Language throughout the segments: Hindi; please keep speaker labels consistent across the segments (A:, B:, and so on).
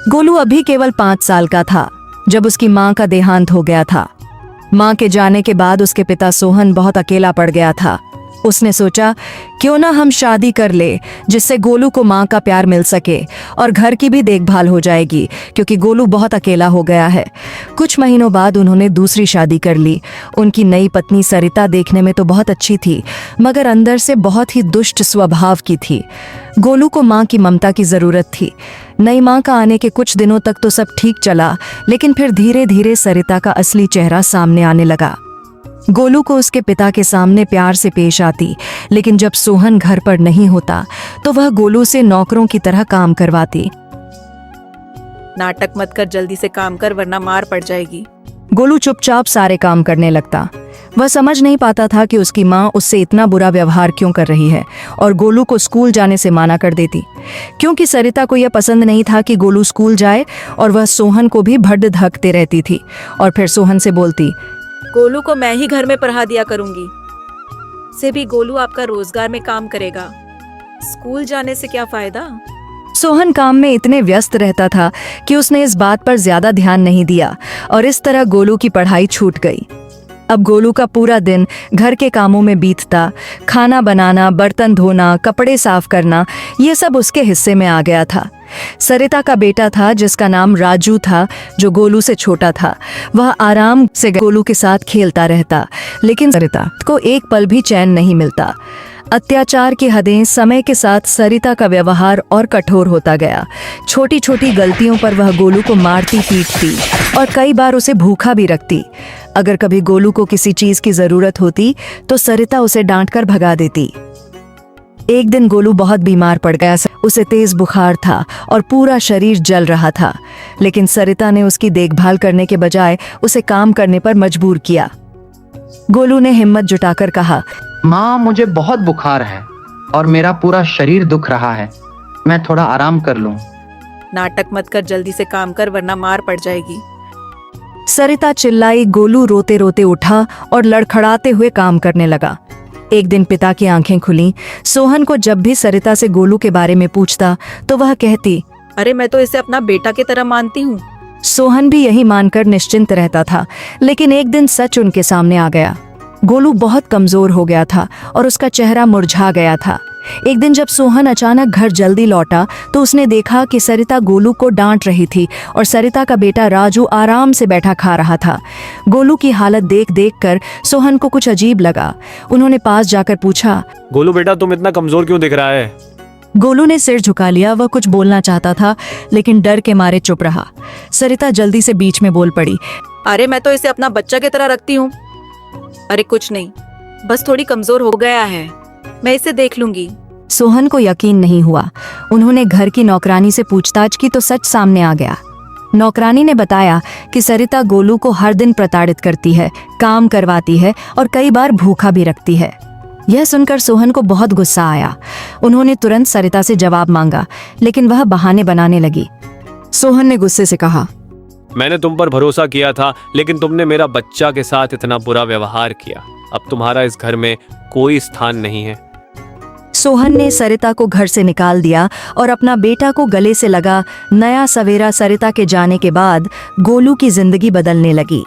A: गोलू अभी केवल 5 साल का था जब उसकी मां का देहांत हो गया था। मां के जाने के बाद उसके पिता सोहन बहुत अकेला पड़ गया था। उसने सोचा क्यों ना हम शादी कर ले, जिससे गोलू को मां का प्यार मिल सके और घर की भी देखभाल हो जाएगी, क्योंकि गोलू बहुत अकेला हो गया है। कुछ महीनों बाद उन्होंने दूसरी शादी कर ली। उनकी नई पत्नी सरिता देखने में तो बहुत अच्छी थी, मगर अंदर से बहुत ही दुष्ट स्वभाव की थी। गोलू को मां की ममता की जरूरत थी। नई मां का आने के कुछ दिनों तक तो सब ठीक चला, लेकिन फिर धीरे धीरे सरिता का असली चेहरा सामने आने लगा। गोलू को उसके पिता के सामने प्यार से पेश आती, लेकिन जब सोहन घर पर नहीं होता तो वह गोलू से नौकरों की तरह काम करवाती।
B: नाटक मत कर, जल्दी से काम कर वरना मार पड़ जाएगी।
A: गोलू चुपचाप सारे काम करने लगता। वह समझ नहीं पाता था कि उसकी माँ उससे इतना बुरा व्यवहार क्यों कर रही है और गोलू को स्कूल जाने से माना कर देती, क्योंकि सरिता को यह पसंद नहीं था कि गोलू स्कूल जाए, और वह सोहन को भी भड्ड धकते रहती थी और फिर सोहन से बोलती,
B: गोलू को मैं ही घर में पढ़ा दिया करूंगी। से भी गोलू आपका रोजगार में काम करेगा, स्कूल जाने से क्या फायदा।
A: सोहन काम में इतने व्यस्त रहता था कि उसने इस बात पर ज्यादा ध्यान नहीं दिया और इस तरह गोलू की पढ़ाई छूट गई। अब गोलू का पूरा दिन घर के कामों में बीतता। खाना बनाना, बर्तन धोना, कपड़े साफ करना, ये सब उसके हिस्से में आ गया था। सरिता का बेटा था जिसका नाम राजू था, जो गोलू से छोटा था। वह आराम से गोलू के साथ खेलता रहता, लेकिन सरिता को एक पल भी चैन नहीं मिलता। अत्याचार की हदें समय के साथ सरिता का व्यवहार और कठोर होता गया। छोटी छोटी गलतियों पर वह गोलू को मारती पीटती और कई बार उसे भूखा भी रखती। अगर कभी गोलू को किसी चीज की जरूरत होती तो सरिता उसे डांटकर भगा देती। एक दिन गोलू बहुत बीमार पड़ गया। उसे तेज बुखार था और पूरा शरीर जल रहा था, लेकिन सरिता ने उसकी देखभाल करने के बजाय उसे काम करने पर मजबूर किया। गोलू ने हिम्मत जुटाकर कहा,
C: माँ, मुझे बहुत बुखार है और मेरा पूरा शरीर दुख रहा है, मैं थोड़ा आराम कर लूं।
B: नाटक मत कर, जल्दी से काम कर वरना मार पड़ जाएगी।
A: सरिता चिल्लाई। गोलू रोते रोते उठा और लड़खड़ाते हुए काम करने लगा। एक दिन पिता की आंखें खुली। सोहन को जब भी सरिता से गोलू के बारे में पूछता तो वह कहती,
B: अरे मैं तो इसे अपना बेटा की तरह मानती हूँ।
A: सोहन भी यही मानकर निश्चिंत रहता था, लेकिन एक दिन सच उनके सामने आ गया। गोलू बहुत कमजोर हो गया था और उसका चेहरा मुरझा गया था। एक दिन जब सोहन अचानक घर जल्दी लौटा तो उसने देखा कि सरिता गोलू को डांट रही थी और सरिता का बेटा राजू आराम से बैठा खा रहा था। गोलू की हालत देख देख कर सोहन को कुछ अजीब लगा। उन्होंने पास जाकर पूछा,
D: गोलू बेटा, तुम इतना कमजोर क्यों दिख रहा है?
A: गोलू ने सिर झुका लिया। वह कुछ बोलना चाहता था, लेकिन डर के मारे चुप रहा। सरिता जल्दी से बीच में बोल पड़ी,
B: अरे मैं तो इसे अपना बच्चा की तरह रखती हूँ। अरे कुछ नहीं, बस थोड़ी कमजोर हो गया है, मैं इसे देख लूंगी।
A: सोहन को यकीन नहीं हुआ। उन्होंने घर की नौकरानी से पूछताछ की तो सच सामने आ गया। नौकरानी ने बताया कि सरिता गोलू को हर दिन प्रताड़ित करती है, काम करवाती है और कई बार भूखा भी रखती है। यह सुनकर सोहन को बहुत गुस्सा आया। उन्होंने तुरंत सरिता से जवाब मांगा, लेकिन वह बहाने बनाने लगी। सोहन ने गुस्से से कहा,
D: मैंने तुम पर भरोसा किया था, लेकिन तुमने मेरा बच्चा के साथ इतना बुरा व्यवहार किया। अब तुम्हारा इस घर में कोई स्थान नहीं है।
A: सोहन ने सरिता को घर से निकाल दिया और अपना बेटा को गले से लगा। नया सवेरा सरिता के जाने के बाद गोलू की जिंदगी बदलने लगी।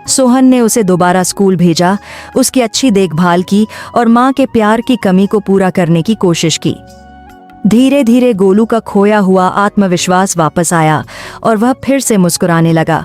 A: सोहन ने उसे दोबारा स्कूल भेजा, उसकी अच्छी देखभाल की और मां के प्यार की कमी को पूरा करने की कोशिश की। धीरे धीरे गोलू का खोया हुआ आत्मविश्वास वापस आया और वह फिर से मुस्कुराने लगा।